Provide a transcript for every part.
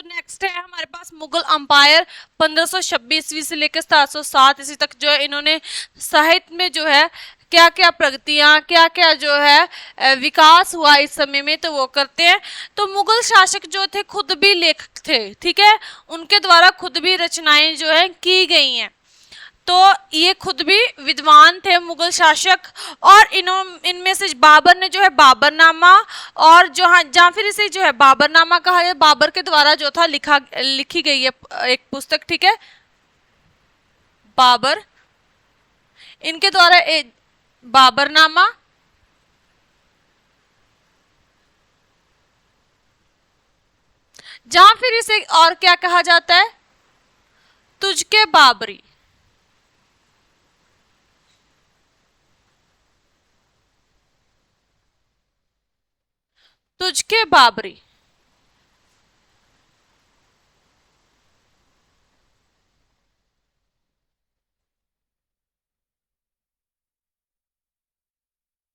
Next है हमारे पास Mughal umpire 1526 ईस्वी से लेकर 707 ईस्वी तक जो है इन्होंने साहित्य में जो है क्या क्या प्रगतियां क्या क्या जो है विकास हुआ इस समय में, तो वो करते हैं। तो मुगल शासक जो थे खुद भी लेखक थे, ठीक है, उनके द्वारा खुद भी रचनाएं जो है की गई हैं। तो ये खुद भी विद्वान थे मुगल शासक। और इनमें से बाबर ने जो है बाबरनामा, और जो हाँ या फिर इसे जो है बाबरनामा कहा है, बाबर के द्वारा जो था लिखी गई है एक पुस्तक, ठीक है, बाबर, इनके द्वारा बाबरनामा, जहां फिर इसे और क्या कहा जाता है, तुझके बाबरी, तुझके बाबरी,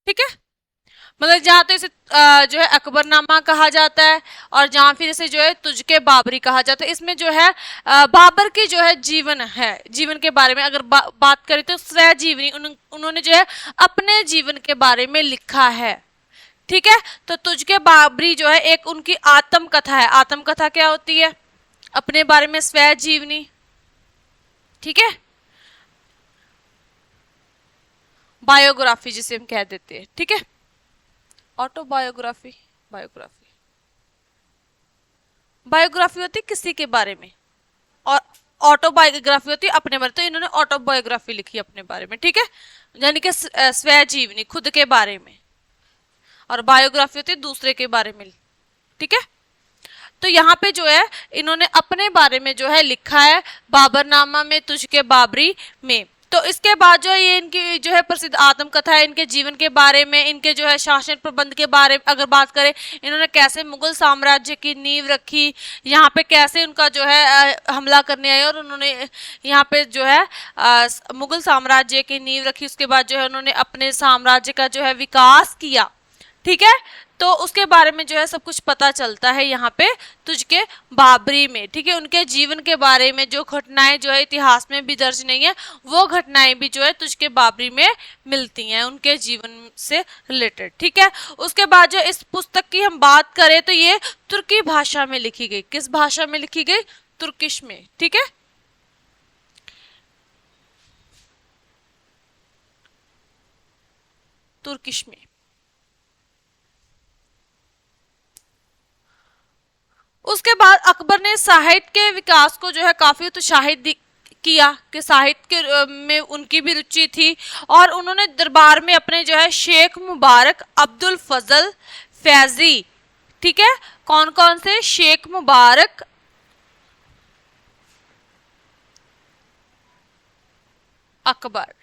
ठीक है। मतलब जहाँ तो इसे जो है अकबरनामा कहा जाता है, और जहाँ फिर इसे जो है तुझके बाबरी कहा जाता है। इसमें जो है बाबर की जो है जीवन है, जीवन के बारे में अगर बात करें तो स्वय जीवनी उन्होंने जो है अपने जीवन के बारे में लिखा है, ठीक है। तो तुझके बाबरी जो है एक उनकी आत्मकथा है। आत्मकथा क्या होती है? अपने बारे में स्वय जीवनी, ठीक है, बायोग्राफी जिसे हम कह देते हैं, ठीक है, ऑटोबायोग्राफी, बायोग्राफी, बायोग्राफी होती है किसी के बारे में, और ऑटोबायोग्राफी होती है अपने बारे, तो इन्होंने ऑटोबायोग्राफी लिखी अपने बारे में, ठीक है, यानी कि स्वय जीवनी खुद के बारे में, और बायोग्राफी होती है दूसरे के बारे में, ठीक है। तो यहाँ पे जो है इन्होंने अपने बारे में जो है लिखा है बाबरनामा में, तुझके बाबरी में। तो इसके बाद जो है ये इनकी जो है प्रसिद्ध आत्मकथा है, इनके जीवन के बारे में, इनके जो है शासन प्रबंध के बारे में अगर बात करें, इन्होंने कैसे मुगल साम्राज्य की नींव रखी, यहाँ पे कैसे उनका जो है हमला करने आए और उन्होंने यहाँ पे जो है मुगल साम्राज्य की नींव रखी। उसके बाद जो है उन्होंने अपने साम्राज्य का जो है विकास किया, ठीक है। तो उसके बारे में जो है सब कुछ पता चलता है यहाँ पे तुझके बाबरी में, ठीक है। उनके जीवन के बारे में जो घटनाएं जो है इतिहास में भी दर्ज नहीं है, वो घटनाएं भी जो है तुझके बाबरी में मिलती हैं उनके जीवन से रिलेटेड, ठीक है। उसके बाद जो इस पुस्तक की हम बात करें तो ये तुर्की भाषा में लिखी गई। किस भाषा में लिखी गई? तुर्किश में, ठीक है, तुर्किश में। उसके बाद अकबर ने साहित्य के विकास को जो है काफी उत्साहित किया कि साहित्य के में उनकी भी रुचि थी, और उन्होंने दरबार में अपने जो है शेख मुबारक, अब्दुल फजल, फैजी, ठीक है, कौन कौन से? शेख मुबारक, अकबर,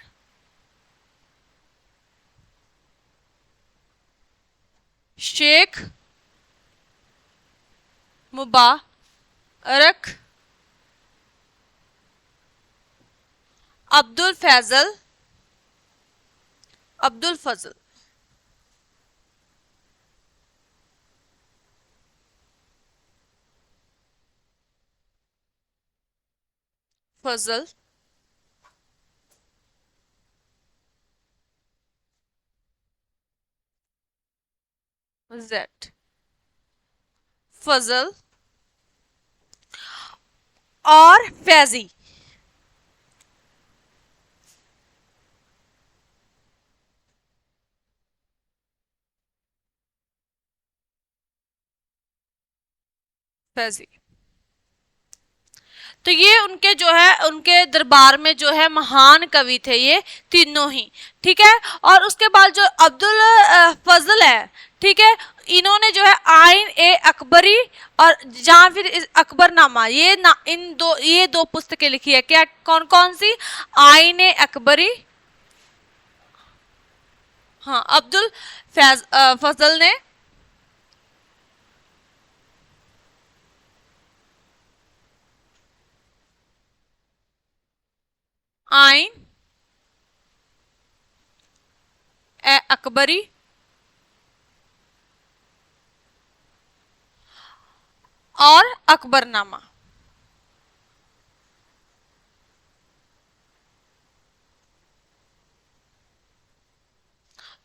शेख मुबारक, अब्दुल फैजल, अब्दुल फजल, फजल, जेड, फजल और फैजी, फैजी। तो ये उनके जो है उनके दरबार में जो है महान कवि थे ये तीनों ही, ठीक है। और उसके बाद जो अब्दुल फजल है, ठीक है, इन्होंने जो है आइन ए अकबरी और जहाँ फिर अकबरनामा, ये दो पुस्तकें लिखी है। क्या, कौन कौन सी? आइन ए अकबरी, हाँ, अब्दुल फजल ने आइन ए अकबरी, और अकबरनामा।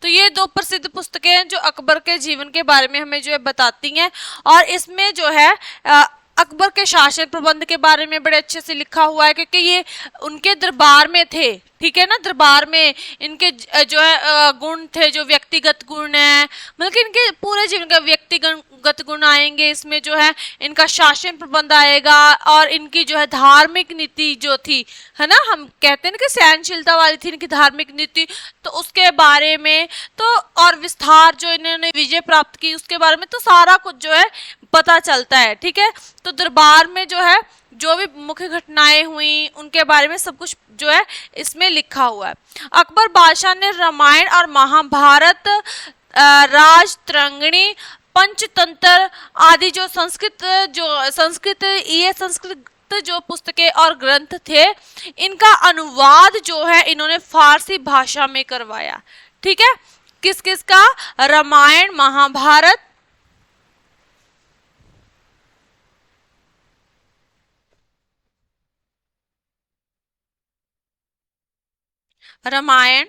तो ये दो प्रसिद्ध पुस्तकें हैं जो अकबर के जीवन के बारे में हमें जो है बताती हैं। और इसमें जो है अकबर के शासन प्रबंध के बारे में बड़े अच्छे से लिखा हुआ है, क्योंकि ये उनके दरबार में थे, ठीक है ना। दरबार में इनके जो है गुण थे, जो व्यक्तिगत गुण है, मतलब कि इनके पूरे जीवन का व्यक्तिगत गुण आएंगे इसमें, जो है इनका शासन प्रबंध आएगा, और इनकी जो है धार्मिक नीति जो थी, है ना, हम कहते हैं ना कि सहनशीलता वाली थी इनकी धार्मिक नीति, तो उसके बारे में, तो और विस्तार जो इन्होंने विजय प्राप्त की उसके बारे में, तो सारा कुछ जो है पता चलता है, ठीक है। तो दरबार में जो है जो भी मुख्य घटनाएं हुई उनके बारे में सब कुछ जो है इसमें लिखा हुआ है। अकबर बादशाह ने रामायण और महाभारत, राजतरंगिणी, पंचतंत्र आदि संस्कृत जो पुस्तकें और ग्रंथ थे, इनका अनुवाद जो है इन्होंने फारसी भाषा में करवाया, ठीक है। किस किस का? रामायण, महाभारत, रामायण,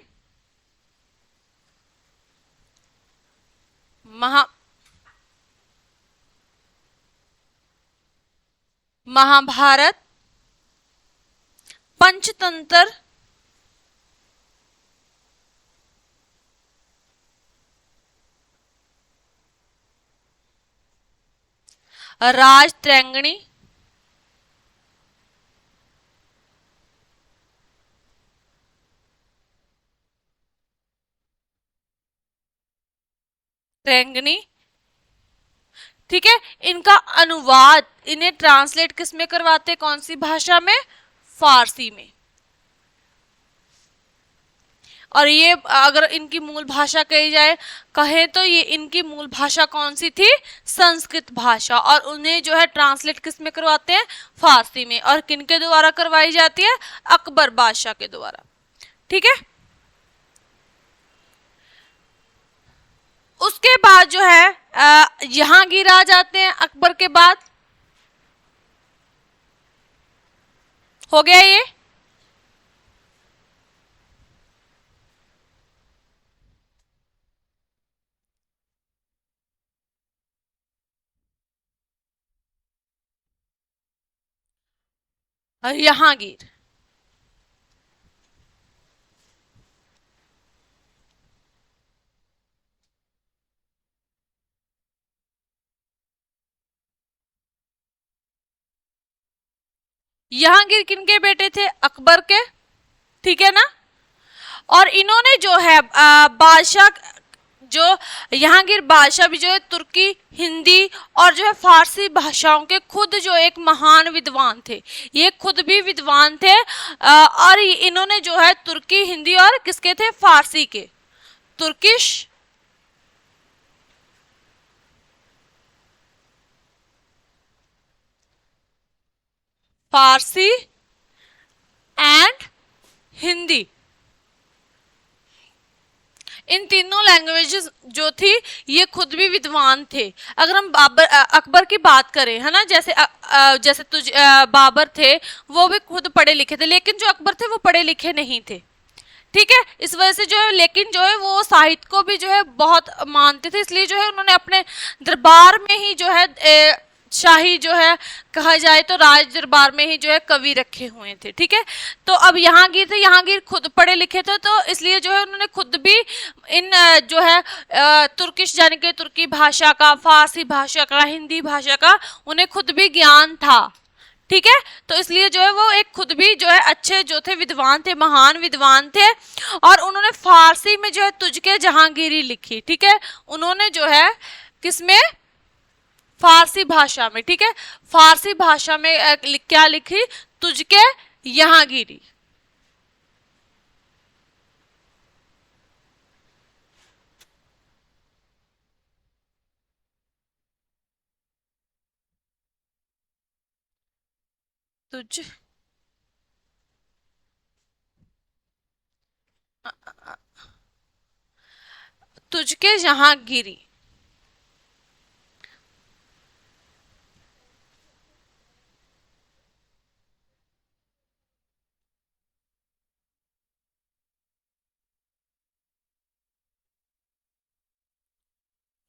महा महाभारत, पंचतंत्र, राजतरंगिणी, तरंगिणी, ठीक है। इनका अनुवाद, इन्हें ट्रांसलेट किस में करवाते, कौन सी भाषा में? फारसी में। और ये अगर इनकी मूल भाषा कही जाए, कहे तो ये इनकी मूल भाषा कौन सी थी? संस्कृत भाषा। और उन्हें जो है ट्रांसलेट किस में करवाते हैं? फारसी में। और किन के द्वारा करवाई जाती है? अकबर बादशाह के द्वारा, ठीक है। उसके बाद जो है जहांगीर आ जाते हैं अकबर के बाद। हो गया ये? जहांगीर, जहांगीर किनके बेटे थे? अकबर के, ठीक है ना। और इन्होंने जो है बादशाह, जो जहांगीर बादशाह भी जो है तुर्की, हिंदी और जो है फारसी भाषाओं के खुद जो एक महान विद्वान थे। ये खुद भी विद्वान थे। और इन्होंने जो है तुर्की, हिंदी और किसके थे? फारसी के। तुर्किश, फारसी एंड हिंदी, इन तीनों लैंग्वेजेस जो थी ये खुद भी विद्वान थे। अगर हम अकबर की बात करें, है ना, जैसे बाबर थे, वो भी खुद पढ़े लिखे थे, लेकिन जो अकबर थे वो पढ़े लिखे नहीं थे, ठीक है। इस वजह से जो है, लेकिन जो है वो साहित्य को भी जो है बहुत मानते थे, इसलिए जो है उन्होंने अपने दरबार में ही जो है शाही जो है कहा जाए तो राज दरबार में ही जो है कवि रखे हुए थे, ठीक है। तो अब जहांगीर थे, जहांगीर खुद पढ़े लिखे थे, तो इसलिए जो है उन्होंने खुद भी इन जो है तुर्किश यानी कि तुर्की भाषा का, फारसी भाषा का, हिंदी भाषा का उन्हें खुद भी ज्ञान था, ठीक है। तो इसलिए जो है वो एक खुद भी जो है अच्छे जो थे विद्वान थे, महान विद्वान थे। और उन्होंने फारसी में जो है तुझके जहांगीरी लिखी, ठीक है। उन्होंने जो है किसमें? फारसी भाषा में, ठीक है। फारसी भाषा में क्या लिखी? तुझके जहांगीरी। तुझ तुझके जहांगीरी,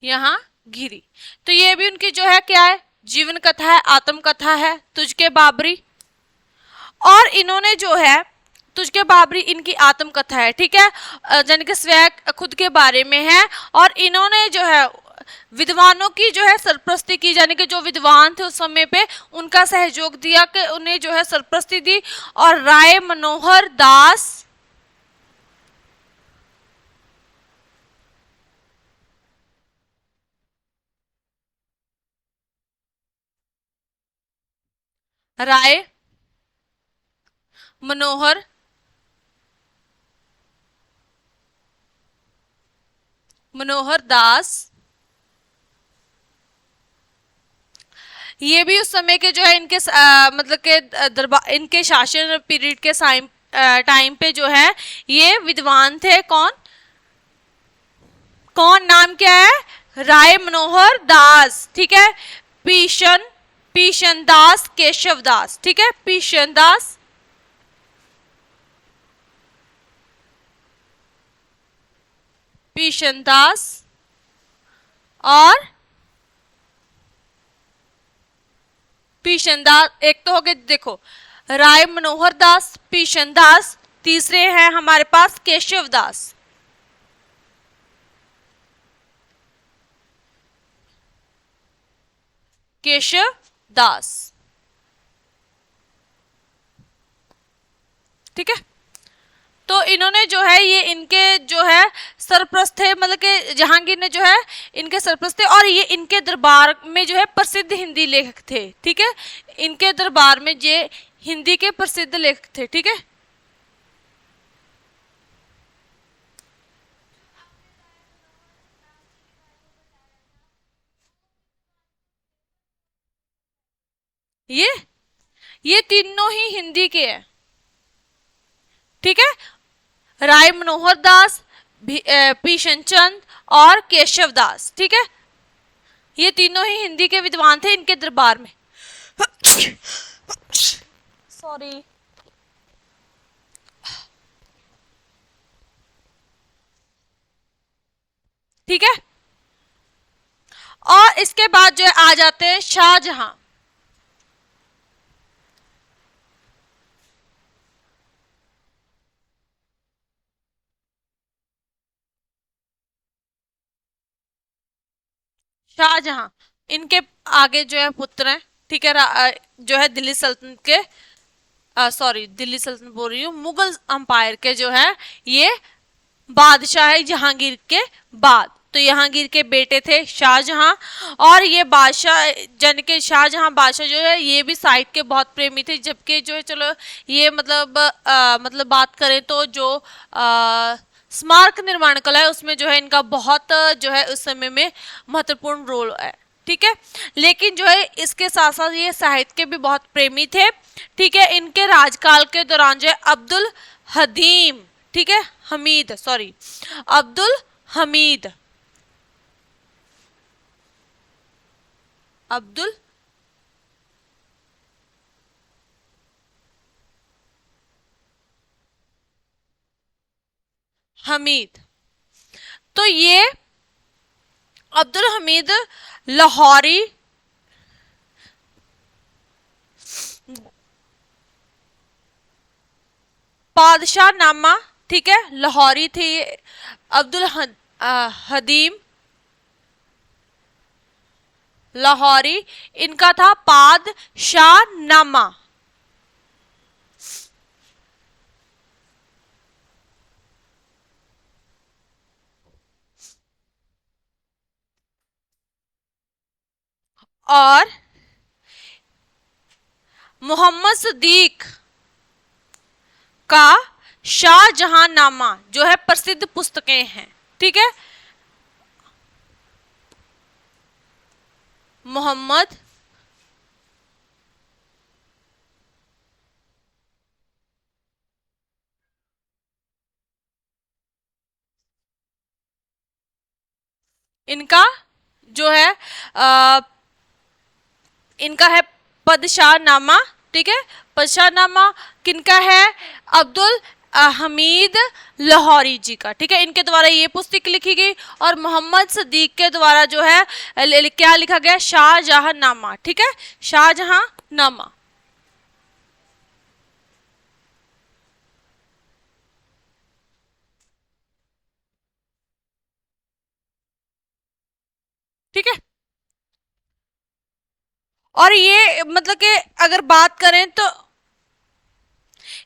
यहाँ घिरी। तो ये भी उनकी जो है क्या है, जीवन कथा है, आत्मकथा है, तुझके बाबरी। और इन्होंने जो है तुझके बाबरी इनकी आत्मकथा है, ठीक है, यानी कि स्वयं खुद के बारे में है। और इन्होंने जो है विद्वानों की जो है सरप्रस्ती की, यानी कि जो विद्वान थे उस समय पे उनका सहयोग दिया कि उन्हें जो है सरप्रस्ती दी। और राय मनोहर दास, राय मनोहर मनोहर दास, ये भी उस समय के जो है इनके मतलब के दरबार, इनके शासन पीरियड के टाइम पे जो है ये विद्वान थे। कौन कौन, नाम क्या है, राय मनोहर दास, ठीक है। पीशन पीशन दास, केशव दास, ठीक है, पीशन दास, पीशन दास और पीशन दास। एक तो हो गए देखो राय मनोहर दास, पीशन दास, तीसरे हैं हमारे पास केशव दास। केशव दास, ठीक है। तो इन्होंने जो है ये इनके जो है सरप्रस्त थे, मतलब कि जहांगीर ने जो है इनके सरप्रस्त थे। और ये इनके दरबार में जो है प्रसिद्ध हिंदी लेखक थे, ठीक है। इनके दरबार में ये हिंदी के प्रसिद्ध लेखक थे, ठीक है। ये ये तीनों ही हिंदी के हैं, ठीक है। राय मनोहर दास, भीषण चंद और केशव दास, ठीक है। ये तीनों ही हिंदी के विद्वान थे इनके दरबार में। सॉरी। ठीक है। और इसके बाद जो है आ जाते हैं शाहजहां। शाहजहां इनके आगे जो है पुत्र हैं, ठीक है। जो है दिल्ली सल्तनत के, सॉरी दिल्ली सल्तनत बोल रही हूँ, मुगल अंपायर के जो है ये बादशाह है जहांगीर के बाद। तो जहांगीर के बेटे थे शाहजहां। और ये बादशाह जन के शाहजहां बादशाह जो है ये भी साहित्य के बहुत प्रेमी थे। जबकि जो है चलो ये मतलब मतलब बात करें तो जो स्मारक निर्माण कला है उसमें जो है इनका बहुत जो है उस समय में महत्वपूर्ण रोल है, ठीक है। लेकिन जो है इसके साथ साथ ये साहित्य के भी बहुत प्रेमी थे, ठीक है। इनके राजकाल के दौरान जो है अब्दुल हदीम, ठीक है, हमीद, सॉरी, अब्दुल हमीद, अब्दुल हमीद। तो ये अब्दुल हमीद लाहौरी बादशाह नामा, ठीक है, लाहौरी थे अब्दुल हदीम लाहौरी। इनका था पादशाह नामा। और मोहम्मद सदीक का शाहजहांनामा जो है प्रसिद्ध पुस्तकें हैं, ठीक है। मोहम्मद इनका जो है आ, इनका है पदशाहनामा, ठीक है। पदशाहनामा किनका है, अब्दुल हमीद लाहौरी जी का, ठीक है, इनके द्वारा ये पुस्तक लिखी गई। और मोहम्मद सदीक के द्वारा जो है क्या लिखा गया, शाहजहांनामा, ठीक है, शाहजहांनामा। ठीक है। और ये मतलब कि अगर बात करें तो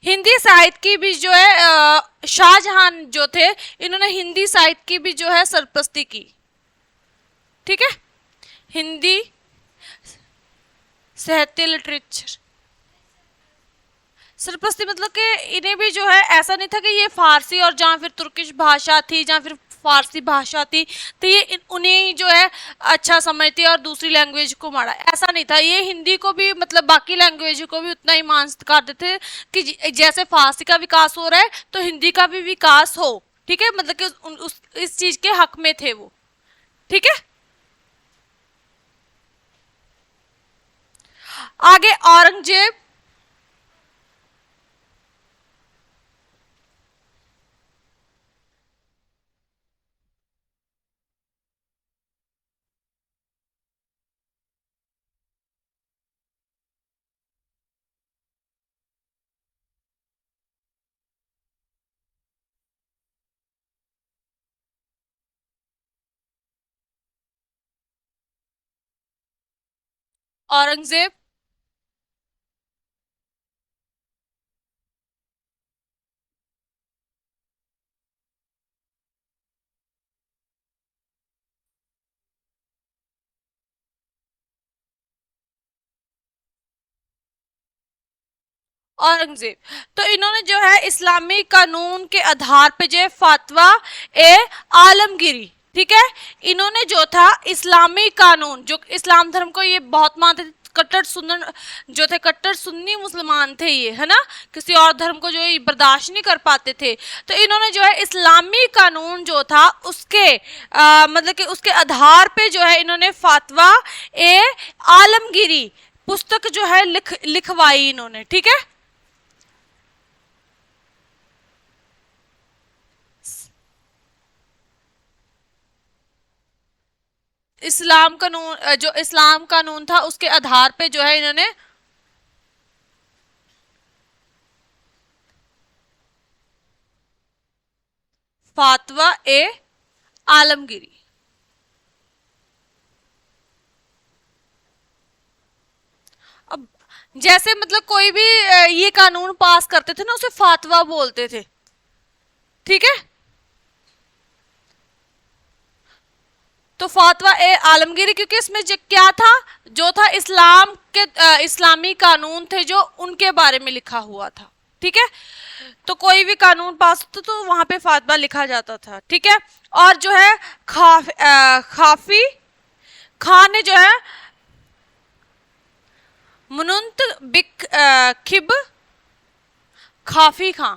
हिंदी साहित्य की भी जो है शाहजहां जो थे, इन्होंने हिंदी साहित्य की भी जो है सरपरस्ती की। ठीक है, हिंदी साहित्य लिटरेचर सरपरस्ती मतलब कि इन्हें भी जो है ऐसा नहीं था कि ये फारसी और जहाँ फिर तुर्किश भाषा थी, जहाँ फिर फारसी भाषा थी, तो ये उन्हें जो है अच्छा समझती और दूसरी लैंग्वेज को मारा, ऐसा नहीं था। ये हिंदी को भी मतलब बाकी लैंग्वेज को भी उतना ही मान करते थे कि जैसे फारसी का विकास हो रहा है तो हिंदी का भी विकास हो। ठीक है, मतलब कि इस चीज के हक में थे वो। ठीक है, आगे औरंगजेब। औरंगजेब औरंगजेब तो इन्होंने जो है इस्लामी कानून के आधार पे जो है फतवा ए आलमगीरी, ठीक है, इन्होंने जो था इस्लामी कानून, जो इस्लाम धर्म को ये बहुत मानते थे, कट्टर सुन्नी जो थे, कट्टर सुन्नी मुसलमान थे ये, है ना, किसी और धर्म को जो है बर्दाश्त नहीं कर पाते थे। तो इन्होंने जो है इस्लामी कानून जो था उसके मतलब कि उसके आधार पे जो है इन्होंने फतवा ए आलमगीरी पुस्तक जो है लिखवाई इन्होंने। ठीक है, इस्लाम कानून जो इस्लाम कानून था उसके आधार पे जो है इन्होंने फातवा ए आलमगीरी। अब जैसे मतलब कोई भी ये कानून पास करते थे ना उसे फातवा बोलते थे। ठीक है, तो फातवा ए आलमगीरी क्योंकि इसमें जो क्या था, जो था इस्लाम के इस्लामी कानून थे जो उनके बारे में लिखा हुआ था। ठीक है, तो कोई भी कानून पास होता तो वहां पे फातवा लिखा जाता था। ठीक है, और जो है खाफी खान ने जो है मुनंत बिक खिब खाफी खां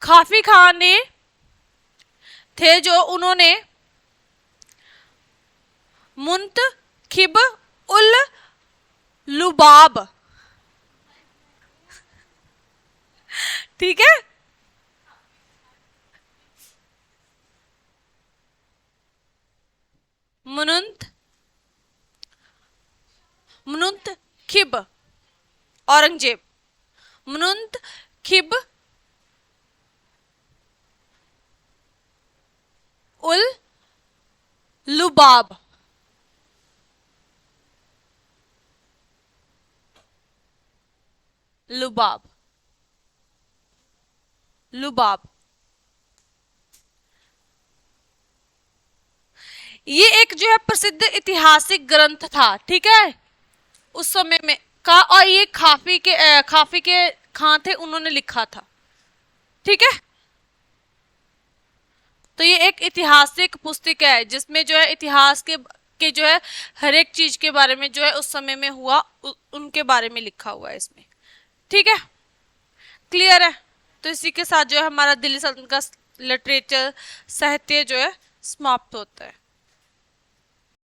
खाफी खान ने थे जो उन्होंने मुंत खिब उल लुबाब, ठीक है, मुनंत मुनंत खिब औरंगजेब मुनंत खिब उल लुबाब लुबाब लुबाब ये एक जो है प्रसिद्ध ऐतिहासिक ग्रंथ था। ठीक है, उस समय में का, और ये खाफी के खां थे, उन्होंने लिखा था। ठीक है, तो ये एक ऐतिहासिक पुस्तक है जिसमें जो है इतिहास के जो है हर एक चीज के बारे में जो है उस समय में हुआ उनके बारे में लिखा हुआ है इसमें। ठीक है, क्लियर है। तो इसी के साथ जो है हमारा दिल्ली सल्तनत का लिटरेचर साहित्य जो है समाप्त होता है।